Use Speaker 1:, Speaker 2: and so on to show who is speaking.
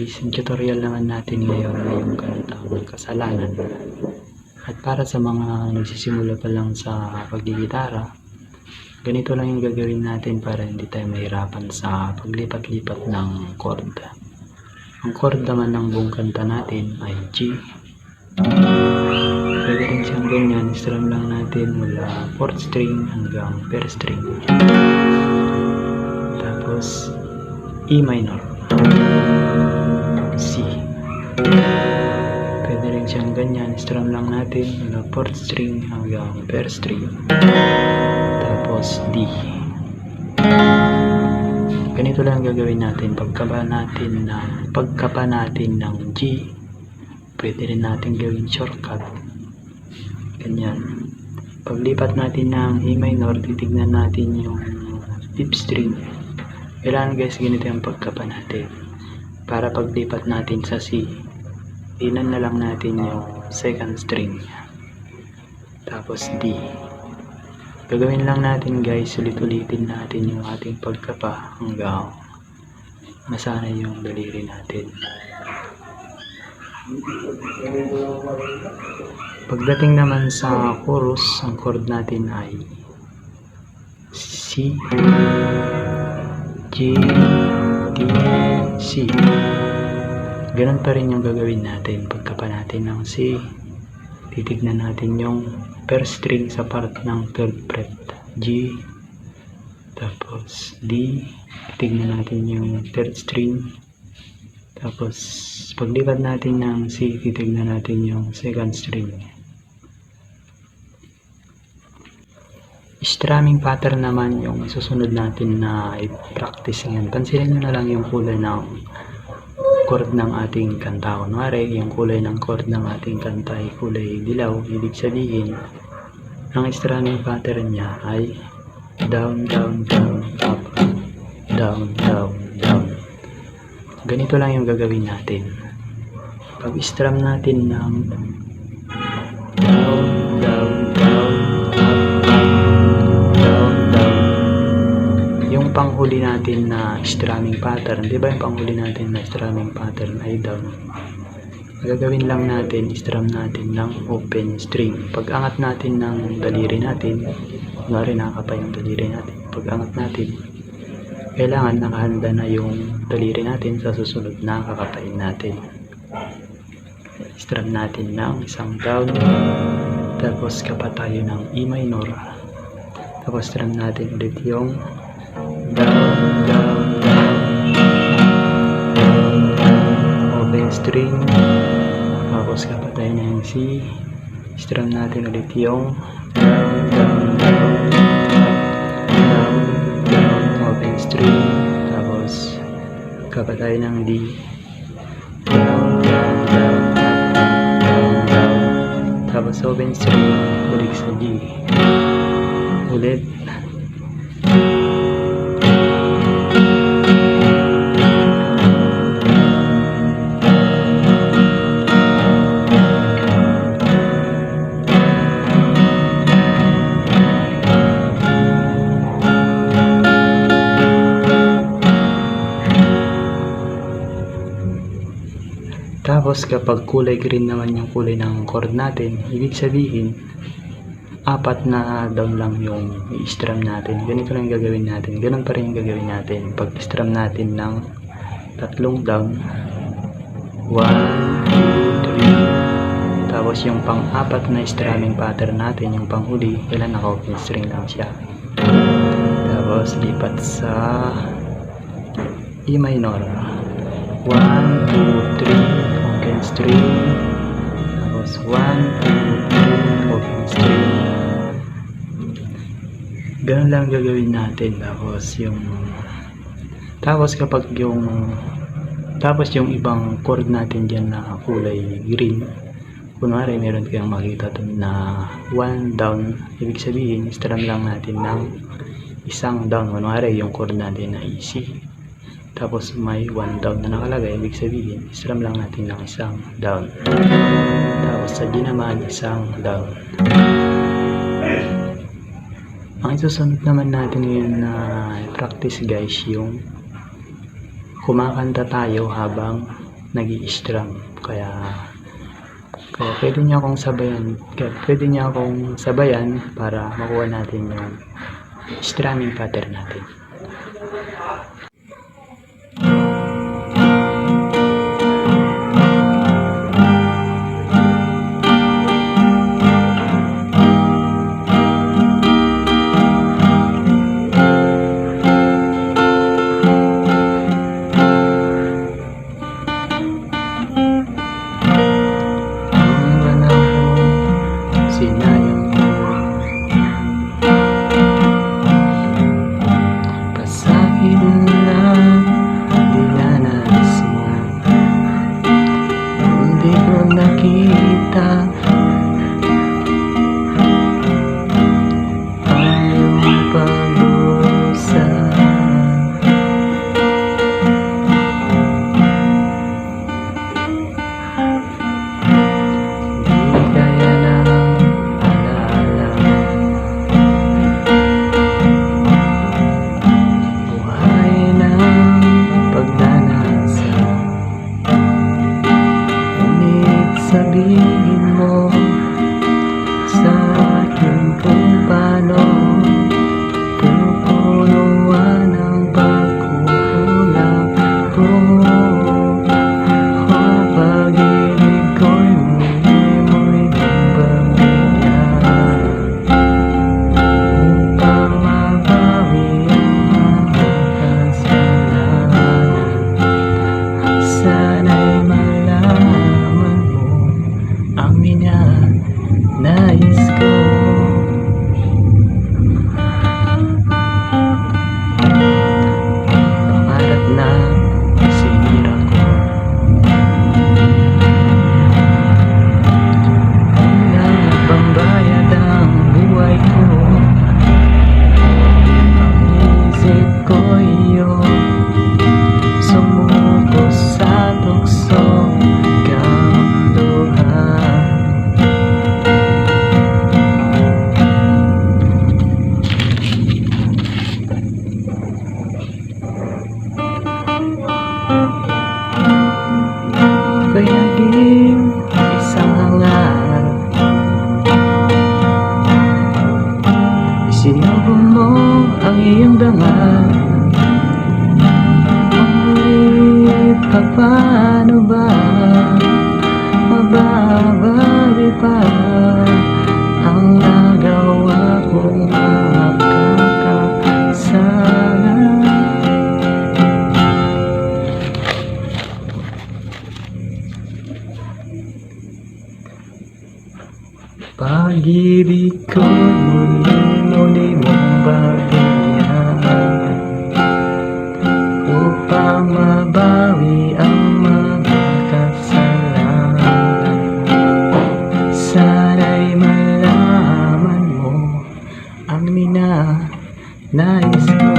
Speaker 1: guys, ang tutorial naman natin ngayon ay yung kantang Kasalanan. At para sa mga nagsisimula pa lang sa paggigitara, ganito lang yung gagawin natin para hindi tayo mahirapan sa paglipat-lipat ng chord. Ang chord naman ng buong kanta natin ay G. Pwede rin siyang ganyan, strum lang natin mula 4th string hanggang 1st string. Tapos E minor, C. Pwede rin siyang ganyan, strum lang natin mula 4th string hanggang 1st string. Tapos D. Ganito lang gagawin natin. Pagkapa natin ng G, pwede rin natin gawin shortcut. Ganyan. Paglipat natin ng E minor, titignan natin yung 5th string. Kailangan guys, ganito yung pagkapa natin. Para paglipat natin sa C, dinan na lang natin yung 2nd string. Tapos D. Gagawin lang natin guys, ulit-ulitin natin yung ating pagkapa hanggang masanay yung daliri natin. Pagdating naman sa chorus, ang chord natin ay C, G, D, C. Ganun pa rin yung gagawin natin. Pagkapa natin ng C, titignan natin yung 1st string sa part ng 3rd fret, G. Tapos D, titignan natin yung 3rd string. Tapos paglipat natin ng C, titignan natin yung 2nd string. Strumming pattern naman yung susunod natin na i-practice ngayon. Pansinin nyo na lang yung kulay ng chord ng ating kanta. Kunwari, yung kulay ng chord ng ating kanta ay kulay dilaw. Ibig sabihin, ang strumming pattern niya ay down, down, down, up, down, down, down. Ganito lang yung gagawin natin. Pag-strum natin ng down, down, down, yung panghuli natin na strumming pattern, di ba yung panghuli natin na strumming pattern ay down, gagawin lang natin, strum natin ng open string. Pag angat natin ng daliri natin, kunwari nakakapa yung daliri natin, pag angat natin, kailangan nakahanda na yung daliri natin sa susunod na kakapain natin. Strum natin ng isang down, tapos kapa tayo ng E minor, tapos strum natin ulit yung down, down, down, open string, tapos kapa tayo ng C, strum natin ulit yung down, down, down, down, down, open string, tapos kapa tayo ng D, down, down, down, down, down, tapos open string, balik sa G, ulit. Tapos kapag kulay green naman yung kulay ng chord natin, ibig sabihin 4 na down lang yung i-strum natin. Ganito lang gagawin natin. Ganun pa rin yung gagawin natin. Pag strum natin ng 3 down, 1, 2, 3. Tapos yung pang-4 na strumming pattern natin, yung panghuli, kailan naka-open string lang siya. Tapos lipat sa E minor. 1, 2, 3, open string, tapos 1, 2, 3, open string. Ganun lang gagawin natin. Tapos yung ibang chord natin dyan na kulay green, kunwari meron kayong makita dun na 1 down, ibig sabihin strum lang natin ng isang down. Kunwari yung chord natin na C, tapos may 1 down na nakalagay, ibig sabihin strum lang natin ng isang down. Tapos sa G naman, isang down. Ang isusunod naman natin ngayon na practice guys, yung kumakanta tayo habang nag-i-strum. Kaya pwede niya akong sabayan para makuha natin yung strumming pattern natin. Sinayang mo, pasakit na dinanas mo, hindi ko nakita ang pag-usa. Di kaya na sabihin mo sa akin kung paano pupunuan ang pagkukulang ko. O pag-ibig ko'y mo'y nagbabigyan upang mabawi ang mga kasalanan. Sana'y malaman ang nais ko. Pangarap na sinira ko, kailang nagpambayad ang buhay ko. Ang isip ko iyo sumuko sa tukso kaya naging isang hangal. Isinubo mo ang iyong dangal. Ngunit paano ba mababawi pa ang nagawa kong mga pagkakasala? Pag-ibig ko muli mong babigyan upang mabawi ang mga kasalanan. Sana'y malaman mo ang nais ko.